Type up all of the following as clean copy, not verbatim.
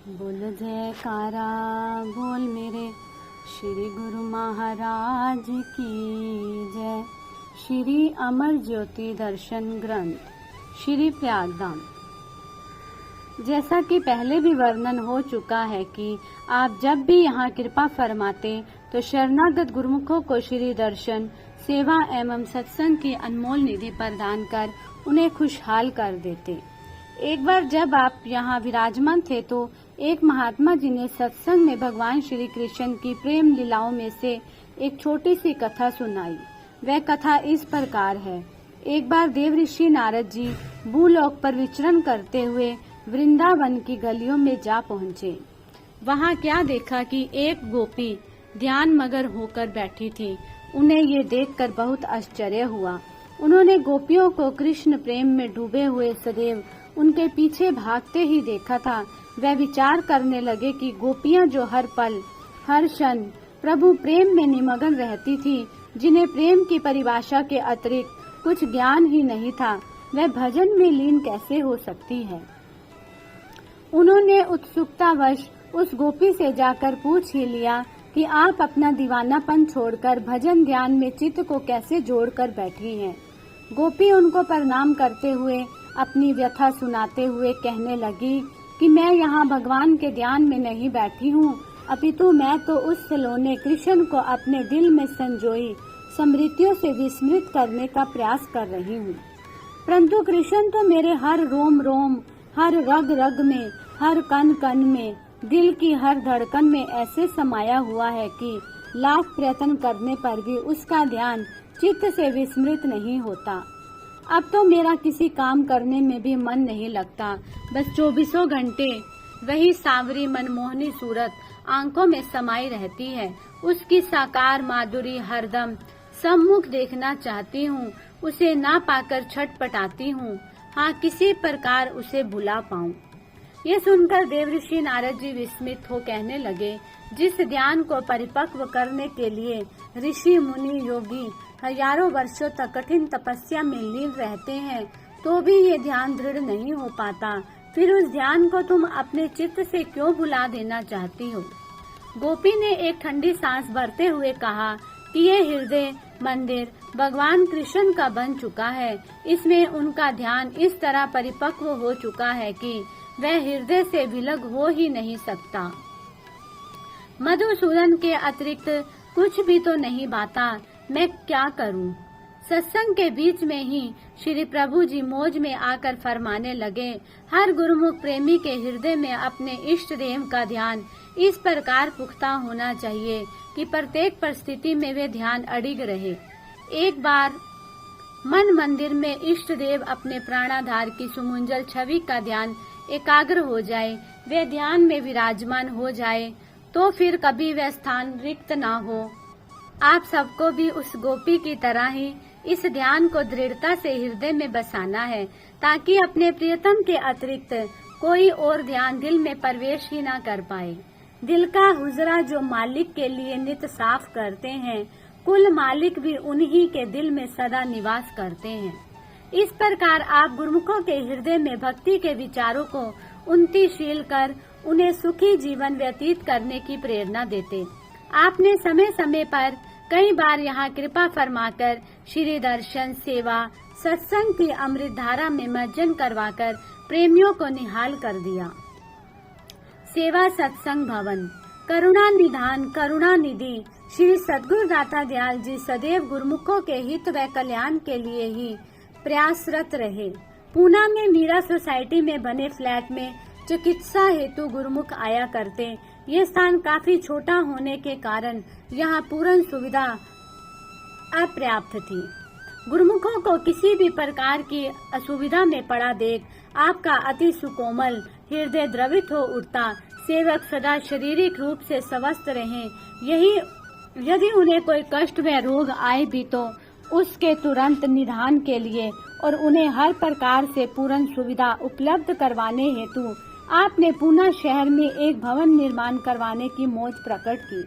बोल जयकारा बोल मेरे श्री गुरु महाराज की जय। श्री अमर ज्योति दर्शन ग्रंथ श्री प्रयागधाम। जैसा कि पहले भी वर्णन हो चुका है कि आप जब भी यहाँ कृपा फरमाते तो शरणागत गुरुमुखों को श्री दर्शन, सेवा एवं सत्संग की अनमोल निधि प्रदान कर उन्हें खुशहाल कर देते। एक बार जब आप यहाँ विराजमान थे तो एक महात्मा जी ने सत्संग में भगवान श्री कृष्ण की प्रेम लीलाओं में से एक छोटी सी कथा सुनाई। वह कथा इस प्रकार है। एक बार देव ऋषि नारद जी भूलोक पर विचरण करते हुए वृंदावन की गलियों में जा पहुँचे। वहाँ क्या देखा कि एक गोपी ध्यान मग्न होकर बैठी थी। उन्हें ये देखकर बहुत आश्चर्य हुआ। उन्होंने गोपियों को कृष्ण प्रेम में डूबे हुए सदैव उनके पीछे भागते ही देखा था। वह विचार करने लगे कि गोपियां जो हर पल हर क्षण प्रभु प्रेम में निमग्न रहती थी, जिन्हें प्रेम की परिभाषा के अतिरिक्त कुछ ज्ञान ही नहीं था, वह भजन में लीन कैसे हो सकती है। उन्होंने उत्सुकतावश उस गोपी से जाकर पूछ ही लिया कि आप अपना दीवानापन छोड़कर भजन ध्यान में चित्त को कैसे जोड़कर बैठी हैं। गोपी उनको प्रणाम करते हुए अपनी व्यथा सुनाते हुए कहने लगी कि मैं यहाँ भगवान के ध्यान में नहीं बैठी हूँ, अपितु मैं तो उस सलोने कृष्ण को अपने दिल में संजोई स्मृतियों से विस्मृत करने का प्रयास कर रही हूँ। परंतु कृष्ण तो मेरे हर रोम रोम, हर रग रग में, हर कण कण में, दिल की हर धड़कन में ऐसे समाया हुआ है कि लाख प्रयत्न करने पर भी उसका ध्यान चित्त से विस्मृत नहीं होता। अब तो मेरा किसी काम करने में भी मन नहीं लगता। बस 24 घंटे वही सांवरी मनमोहनी सूरत आंखों में समाई रहती है। उसकी साकार माधुरी हरदम सम्मुख देखना चाहती हूँ। उसे ना पाकर छटपटाती हूँ। हाँ, किसी प्रकार उसे भुला पाऊँ। ये सुनकर देवऋषि नारद जी विस्मित हो कहने लगे, जिस ध्यान को परिपक्व करने के लिए ऋषि मुनि योगी हजारों वर्षों तक कठिन तपस्या में लीन रहते हैं, तो भी ये ध्यान दृढ़ नहीं हो पाता, फिर उस ध्यान को तुम अपने चित्त से क्यों भुला देना चाहती हो। गोपी ने एक ठंडी सांस भरते हुए कहा कि ये हृदय मंदिर भगवान कृष्ण का बन चुका है। इसमें उनका ध्यान इस तरह परिपक्व हो चुका है कि वह हृदय से विलग हो ही नहीं सकता। मधुसूदन के अतिरिक्त कुछ भी तो नहीं बाता, मैं क्या करूं। सत्संग के बीच में ही श्री प्रभु जी मौज में आकर फरमाने लगे, हर गुरुमुख प्रेमी के हृदय में अपने इष्ट देव का ध्यान इस प्रकार पुख्ता होना चाहिए कि प्रत्येक परिस्थिति में वे ध्यान अडिग रहे। एक बार मन मंदिर में इष्ट देव अपने प्राणाधार की सुमुंजल छवि का ध्यान एकाग्र हो जाए, वे ध्यान में विराजमान हो जाए, तो फिर कभी वह स्थान रिक्त ना हो। आप सबको भी उस गोपी की तरह ही इस ध्यान को दृढ़ता से हृदय में बसाना है, ताकि अपने प्रियतम के अतिरिक्त कोई और ध्यान दिल में प्रवेश ही ना कर पाए। दिल का हुजरा जो मालिक के लिए नित साफ करते हैं, कुल मालिक भी उन्हीं के दिल में सदा निवास करते हैं। इस प्रकार आप गुरुमुखों के हृदय में भक्ति के विचारों को उन्नतिशील कर उन्हें सुखी जीवन व्यतीत करने की प्रेरणा देते। आपने समय समय पर कई बार यहाँ कृपा फरमाकर श्री दर्शन, सेवा, सत्संग की अमृत धारा में मज्जन करवाकर प्रेमियों को निहाल कर दिया। सेवा सत्संग भवन करुणा निधान करुणा निधि श्री सद्गुरु दाता दयाल जी सदैव गुरुमुखों के हित व कल्याण के लिए ही प्रयासरत रहे। पूना में मीरा सोसाइटी में बने फ्लैट में चिकित्सा हेतु गुरुमुख आया करते। ये स्थान काफी छोटा होने के कारण यहाँ पूर्ण सुविधा अपर्याप्त थी। गुरुमुखों को किसी भी प्रकार की असुविधा में पड़ा देख आपका अति सुकोमल हृदय द्रवित हो उठता। सेवक सदा शारीरिक रूप से स्वस्थ रहें, यही यदि उन्हें कोई कष्ट व रोग आए भी तो उसके तुरंत निदान के लिए और उन्हें हर प्रकार से पूर्ण सुविधा उपलब्ध करवाने हेतु आपने पूना शहर में एक भवन निर्माण करवाने की मौज प्रकट की।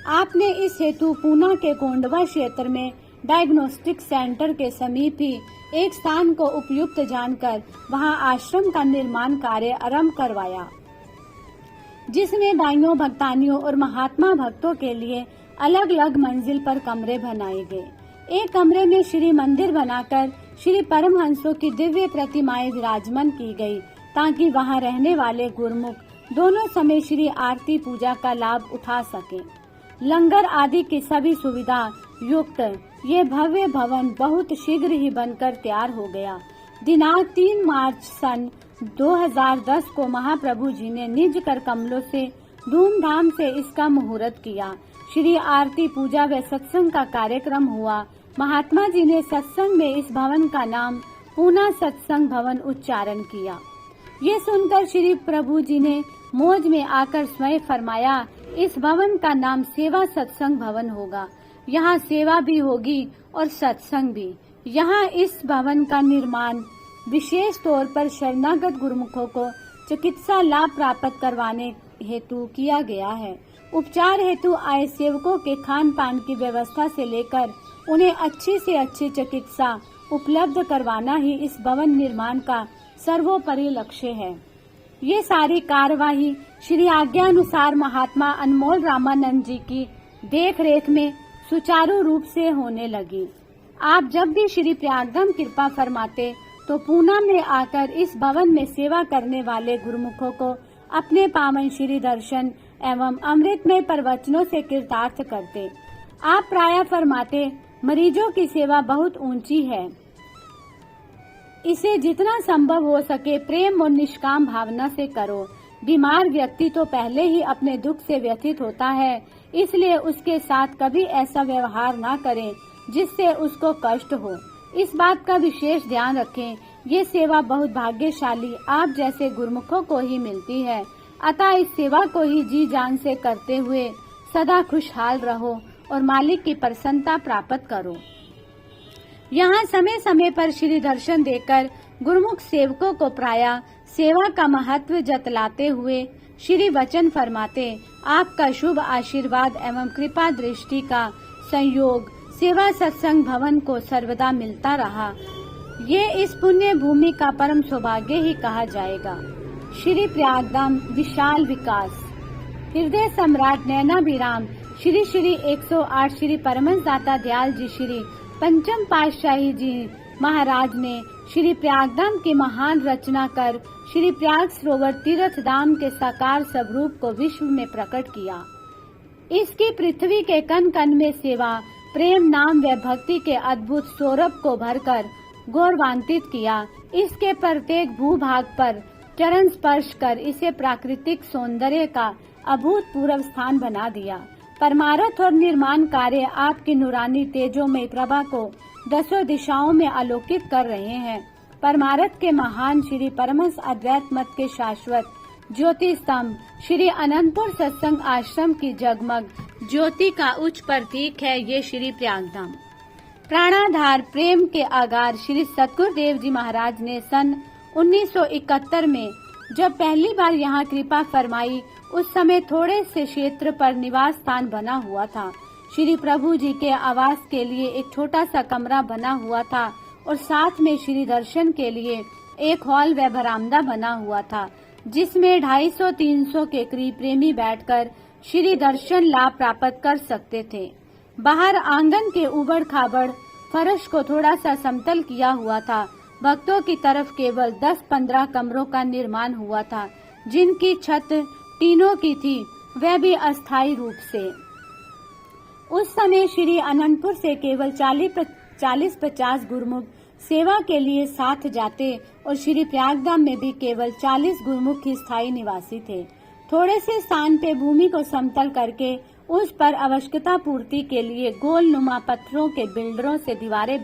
आपने इस हेतु पूना के कोंडवा क्षेत्र में डायग्नोस्टिक सेंटर के समीप ही एक स्थान को उपयुक्त जानकर वहां आश्रम का निर्माण कार्य आरंभ करवाया। जिसमें दाइयों, भक्तानियों और महात्मा भक्तों के लिए अलग अलग मंजिल पर कमरे बनाए गए। एक कमरे में श्री मंदिर बनाकर श्री परमहंसों की दिव्य प्रतिमाएं विराजमान की गई, ताकि वहां रहने वाले गुरुमुख दोनों समय श्री आरती पूजा का लाभ उठा सके। लंगर आदि की सभी सुविधा युक्त ये भव्य भवन बहुत शीघ्र ही बनकर तैयार हो गया। दिनांक 3 मार्च सन 2010 को महाप्रभु जी ने निज कर कमलों से धूमधाम से इसका मुहूर्त किया। श्री आरती पूजा व सत्संग का कार्यक्रम हुआ। महात्मा जी ने सत्संग में इस भवन का नाम पूना सत्संग भवन उच्चारण किया। ये सुनकर श्री प्रभु जी ने मौज में आकर स्वयं फरमाया, इस भवन का नाम सेवा सत्संग भवन होगा। यहाँ सेवा भी होगी और सत्संग भी। यहाँ इस भवन का निर्माण विशेष तौर पर शरणागत गुरुमुखों को चिकित्सा लाभ प्राप्त करवाने हेतु किया गया है। उपचार हेतु आए सेवकों के खान पान की व्यवस्था से लेकर उन्हें अच्छी से अच्छी चिकित्सा उपलब्ध करवाना ही इस भवन निर्माण का सर्वोपरि लक्ष्य है। ये सारी कार्यवाही श्री आज्ञानुसार महात्मा अनमोल रामानंद जी की देखरेख में सुचारू रूप से होने लगी। आप जब भी श्री प्रयागधाम कृपा फरमाते तो पूना में आकर इस भवन में सेवा करने वाले गुरुमुखों को अपने पावन श्री दर्शन एवं अमृतमय प्रवचनों से कृतार्थ करते। आप प्रायः फरमाते, मरीजों की सेवा बहुत ऊंची है, इसे जितना संभव हो सके प्रेम और निष्काम भावना से करो। बीमार व्यक्ति तो पहले ही अपने दुख से व्यथित होता है, इसलिए उसके साथ कभी ऐसा व्यवहार ना करें जिससे उसको कष्ट हो। इस बात का विशेष ध्यान रखें। ये सेवा बहुत भाग्यशाली आप जैसे गुरुमुखों को ही मिलती है। अतः इस सेवा को ही जी जान से करते हुए सदा खुशहाल रहो और मालिक की प्रसन्नता प्राप्त करो। यहाँ समय समय पर श्री दर्शन देकर गुरुमुख सेवकों को प्रायः सेवा का महत्व जतलाते हुए श्री वचन फरमाते, आपका शुभ आशीर्वाद एवं कृपा दृष्टि का संयोग सेवा सत्संग भवन को सर्वदा मिलता रहा। ये इस पुण्य भूमि का परम सौभाग्य ही कहा जाएगा। श्री प्रयागधाम विशाल विकास। हृदय सम्राट नैनाभिराम श्री श्री 108 श्री परमहंस दाता दयाल जी श्री पंचम पातशाही जी महाराज ने श्री प्रयागधाम की महान रचना कर श्री प्रयाग सरोवर तीर्थ धाम के साकार स्वरूप को विश्व में प्रकट किया। इसकी पृथ्वी के कण कण में सेवा, प्रेम, नाम व भक्ति के अद्भुत सौरभ को भरकर गौरवान्वित किया। इसके प्रत्येक भूभाग पर चरण स्पर्श कर इसे प्राकृतिक सौंदर्य का अभूतपूर्व स्थान बना दिया। परमारथ और निर्माण कार्य आपकी नूरानी तेजोमय प्रभा को दसों दिशाओं में आलोकित कर रहे हैं। परमारथ के महान श्री परमहंस अद्वैत मत के शाश्वत ज्योति स्तंभ श्री अनंतपुर सत्संग आश्रम की जगमग ज्योति का उच्च प्रतीक है ये श्री प्रयागधाम। प्राणाधार प्रेम के आगार श्री सतगुरुदेव जी महाराज ने सन 1971 में जब पहली बार यहाँ कृपा फरमाई, उस समय थोड़े से क्षेत्र पर निवास स्थान बना हुआ था। श्री प्रभु जी के आवास के लिए एक छोटा सा कमरा बना हुआ था और साथ में श्री दर्शन के लिए एक हॉल व बरामदा बना हुआ था, जिसमें 250-300 के करीब प्रेमी बैठकर श्री दर्शन लाभ प्राप्त कर सकते थे। बाहर आंगन के उबड़ खाबड़ फर्श को थोड़ा सा समतल किया हुआ था। भक्तों की तरफ केवल 10-15 कमरों का निर्माण हुआ था, जिनकी छत टीनों की थी, वह भी अस्थायी रूप से। उस समय श्री अनंतपुर से केवल 40-50 गुरुमुख सेवा के लिए साथ जाते और श्री प्रयागधाम में भी केवल 40 गुरुमुख ही स्थायी निवासी थे। थोड़े से स्थान पे भूमि को समतल करके उस पर आवश्यकता पूर्ति के लिए गोल नुमा पत्थरों के बोल्डरों से दीवारें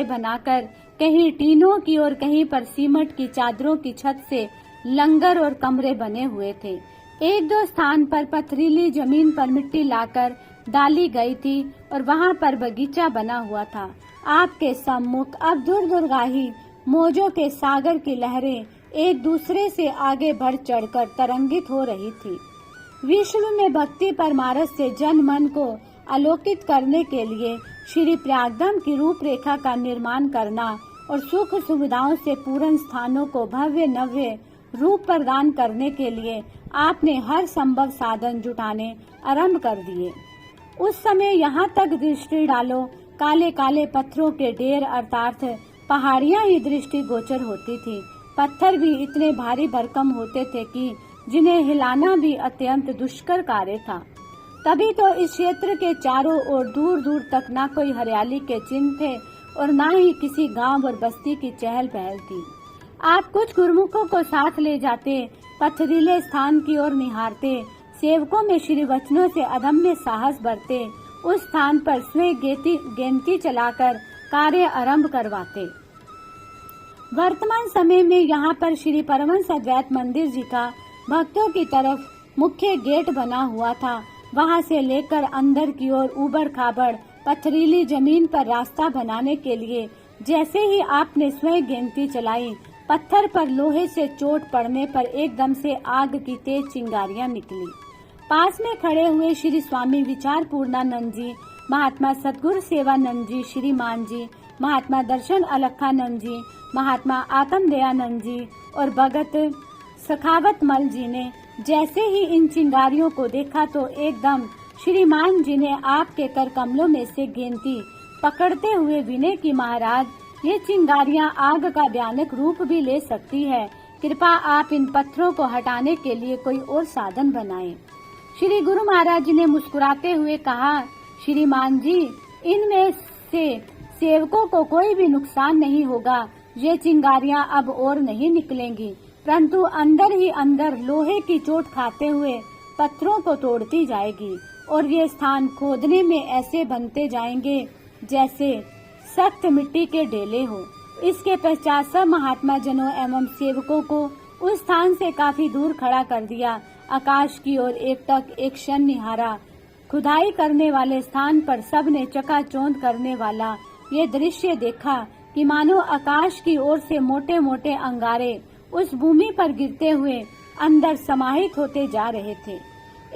बनाकर कहीं टीनों की और कहीं पर सीमेंट की चादरों की छत से लंगर और कमरे बने हुए थे। एक दो स्थान पर पथरीली जमीन पर मिट्टी लाकर डाली गई थी और वहां पर बगीचा बना हुआ था। आपके सम्मुख अब दूरदुर्गाही मौजों के सागर की लहरें एक दूसरे से आगे बढ़ चढ़कर तरंगित हो रही थी। विश्व में भक्ति परमारथ से जन मन को आलोकित करने के लिए श्री प्रयागधाम की रूपरेखा का निर्माण करना और सुख सुविधाओं से पूर्ण स्थानों को भव्य नव्य रूप प्रदान करने के लिए आपने हर संभव साधन जुटाने आरंभ कर दिए। उस समय यहाँ तक दृष्टि डालो, काले काले पत्थरों के ढेर अर्थात पहाड़ियाँ ही दृष्टि गोचर होती थी। पत्थर भी इतने भारी भरकम होते थे कि जिन्हें हिलाना भी अत्यंत दुष्कर कार्य था। तभी तो इस क्षेत्र के चारों ओर दूर दूर तक ना कोई हरियाली के चिन्ह थे और ना ही किसी गांव और बस्ती की चहल पहल थी। आप कुछ गुरुमुखों को साथ ले जाते, पथरीले स्थान की ओर निहारते, सेवकों में श्री वचनों से अदम्य साहस भरते, उस स्थान पर स्वयं गेंती चलाकर कार्य आरंभ करवाते। वर्तमान समय में यहाँ पर श्री परमहंस अद्वैत मंदिर जी का भक्तों की तरफ मुख्य गेट बना हुआ था। वहाँ से लेकर अंदर की ओर ऊबड़ खाबड़ पथरीली जमीन पर रास्ता बनाने के लिए जैसे ही आपने स्वयं गेंती चलाई, पत्थर पर लोहे से चोट पड़ने पर एकदम से आग की तेज चिंगारियां निकली। पास में खड़े हुए श्री स्वामी विचार पूर्णानंद जी, महात्मा सतगुरु सेवानंद जी, श्रीमान जी, महात्मा दर्शन अलखानंद जी, महात्मा आत्म दयानंद जी और भगत सखावत मल जी ने जैसे ही इन चिंगारियों को देखा तो एकदम श्रीमान जी ने आपके कर कमलों में से गेंती पकड़ते हुए विनय की, महाराज ये चिंगारियां आग का भयानक रूप भी ले सकती है, कृपा आप इन पत्थरों को हटाने के लिए कोई और साधन बनाएं। श्री गुरु महाराज जी ने मुस्कुराते हुए कहा, श्रीमान जी इनमें से सेवकों को कोई भी नुकसान नहीं होगा, ये चिंगारियां अब और नहीं निकलेंगी, परंतु अंदर ही अंदर लोहे की चोट खाते हुए पत्थरों को तोड़ती जाएगी और ये स्थान खोदने में ऐसे बनते जाएंगे जैसे सख्त मिट्टी के ढेले हो। इसके पश्चात सब महात्मा जनों एवं सेवकों को उस स्थान से काफी दूर खड़ा कर दिया। आकाश की ओर एकटक एक क्षण निहारा। खुदाई करने वाले स्थान पर सब ने चकाचौंध करने वाला ये दृश्य देखा कि मानो आकाश की ओर से मोटे मोटे अंगारे उस भूमि पर गिरते हुए अंदर समाहित होते जा रहे थे।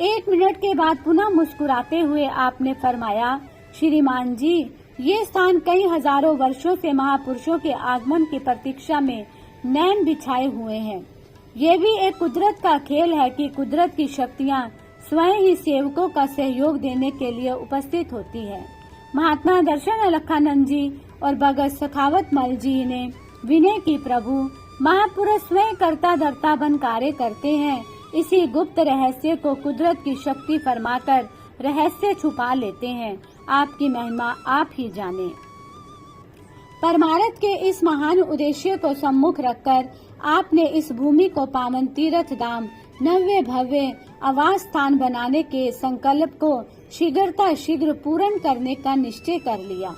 1 मिनट के बाद पुनः मुस्कुराते हुए आपने फरमाया, श्रीमान जी ये स्थान कई हजारों वर्षों से महापुरुषों के आगमन की प्रतीक्षा में नैन बिछाए हुए हैं। ये भी एक कुदरत का खेल है कि कुदरत की शक्तियाँ स्वयं ही सेवकों का सहयोग देने के लिए उपस्थित होती है। महात्मा दर्शन अलखानंद जी और भगत सखावत मल जी ने विनय की, प्रभु महापुरुष स्वयं करता धरता बन कार्य करते हैं, इसी गुप्त रहस्य को कुदरत की शक्ति फरमाकर रहस्य छुपा लेते हैं। आपकी महिमा आप ही जाने। परमार्थ के इस महान उद्देश्य को सम्मुख रखकर आपने इस भूमि को पावन तीर्थ धाम नव्य भव्य आवास स्थान बनाने के संकल्प को शीघ्र पूर्ण करने का निश्चय कर लिया।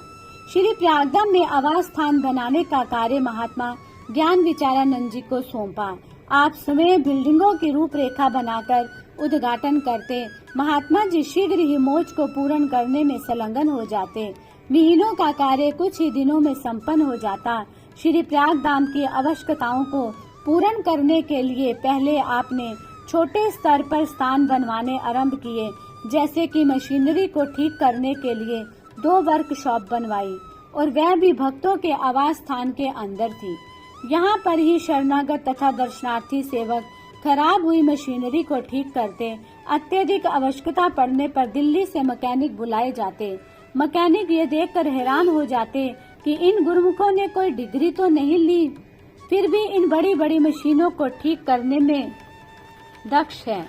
श्री प्रयागधाम में आवास स्थान बनाने का कार्य महात्मा ज्ञान विचारानंद जी को सौंपा। आप स्वयं बिल्डिंगों की रूपरेखा बनाकर उद्घाटन करते। महात्मा जी शीघ्र ही मोच को पूर्ण करने में संलग्न हो जाते। महीनों का कार्य कुछ ही दिनों में संपन्न हो जाता। श्री प्रयागधाम की आवश्यकताओं को पूर्ण करने के लिए पहले आपने छोटे स्तर पर स्थान बनवाने आरंभ किए, जैसे कि मशीनरी को ठीक करने के लिए 2 वर्कशॉप बनवाई और वह भी भक्तों के आवास स्थान के अंदर थी। यहाँ पर ही शरणागत तथा दर्शनार्थी सेवक खराब हुई मशीनरी को ठीक करते। अत्यधिक आवश्यकता पड़ने पर दिल्ली से मैकेनिक बुलाए जाते। मैकेनिक ये देखकर हैरान हो जाते कि इन गुरुमुखों ने कोई डिग्री तो नहीं ली, फिर भी इन बड़ी बड़ी मशीनों को ठीक करने में दक्ष है।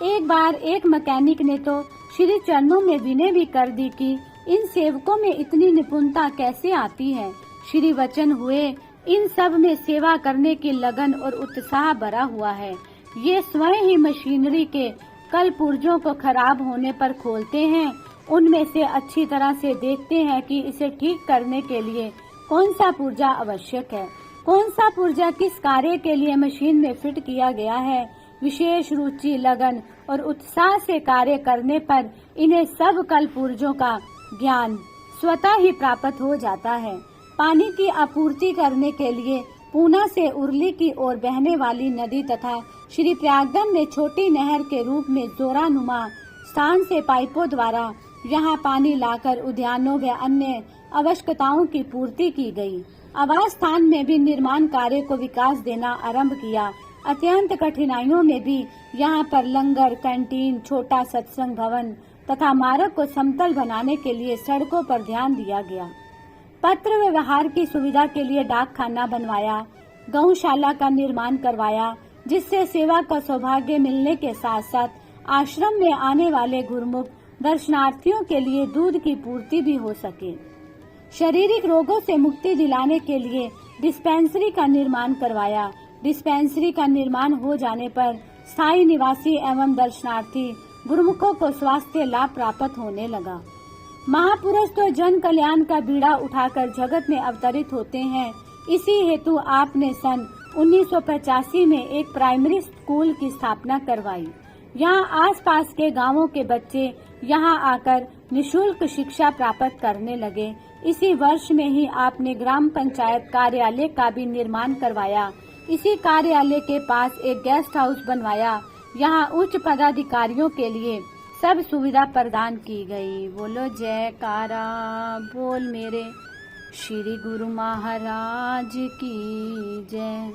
एक बार एक मैकेनिक ने तो श्री चरणों में विनय भी कर दी कि इन सेवकों में इतनी निपुणता कैसे आती है। श्री वचन हुए, इन सब में सेवा करने की लगन और उत्साह भरा हुआ है। ये स्वयं ही मशीनरी के कल पुर्जों को खराब होने पर खोलते हैं, उनमें से अच्छी तरह से देखते हैं कि इसे ठीक करने के लिए कौन सा पुर्जा आवश्यक है, कौन सा पुर्जा किस कार्य के लिए मशीन में फिट किया गया है। विशेष रुचि, लगन और उत्साह से कार्य करने पर इन्हें सब कल पुर्जों का ज्ञान स्वतः ही प्राप्त हो जाता है। पानी की आपूर्ति करने के लिए पूना से उरली की ओर बहने वाली नदी तथा श्री प्रयागधाम में छोटी नहर के रूप में जोरानुमा स्थान से पाइपों द्वारा यहाँ पानी लाकर उद्यानों व अन्य आवश्यकताओं की पूर्ति की गई। आवास स्थान में भी निर्माण कार्य को विकास देना आरंभ किया। अत्यंत कठिनाइयों में भी यहाँ पर लंगर, कैंटीन, छोटा सत्संग भवन तथा मार्ग को समतल बनाने के लिए सड़कों पर ध्यान दिया गया। पत्र व्यवहार की सुविधा के लिए डाक खाना बनवाया, गौशाला का निर्माण करवाया, जिससे सेवा का सौभाग्य मिलने के साथ साथ आश्रम में आने वाले गुरुमुख दर्शनार्थियों के लिए दूध की पूर्ति भी हो सके। शारीरिक रोगों से मुक्ति दिलाने के लिए डिस्पेंसरी का निर्माण करवाया। डिस्पेंसरी का निर्माण हो जाने पर स्थायी निवासी एवं दर्शनार्थी गुरुमुखों को स्वास्थ्य लाभ प्राप्त होने लगा। महापुरुष तो जन कल्याण का बीड़ा उठाकर जगत में अवतरित होते हैं। इसी हेतु आपने सन 1985 में एक प्राइमरी स्कूल की स्थापना करवाई। यहाँ आसपास के गांवों के बच्चे यहाँ आकर निशुल्क शिक्षा प्राप्त करने लगे। इसी वर्ष में ही आपने ग्राम पंचायत कार्यालय का भी निर्माण करवाया। इसी कार्यालय के पास एक गेस्ट हाउस बनवाया। यहाँ उच्च पदाधिकारियों के लिए सब सुविधा प्रदान की गई। बोलो जयकारा बोल मेरे श्री गुरु महाराज की जय।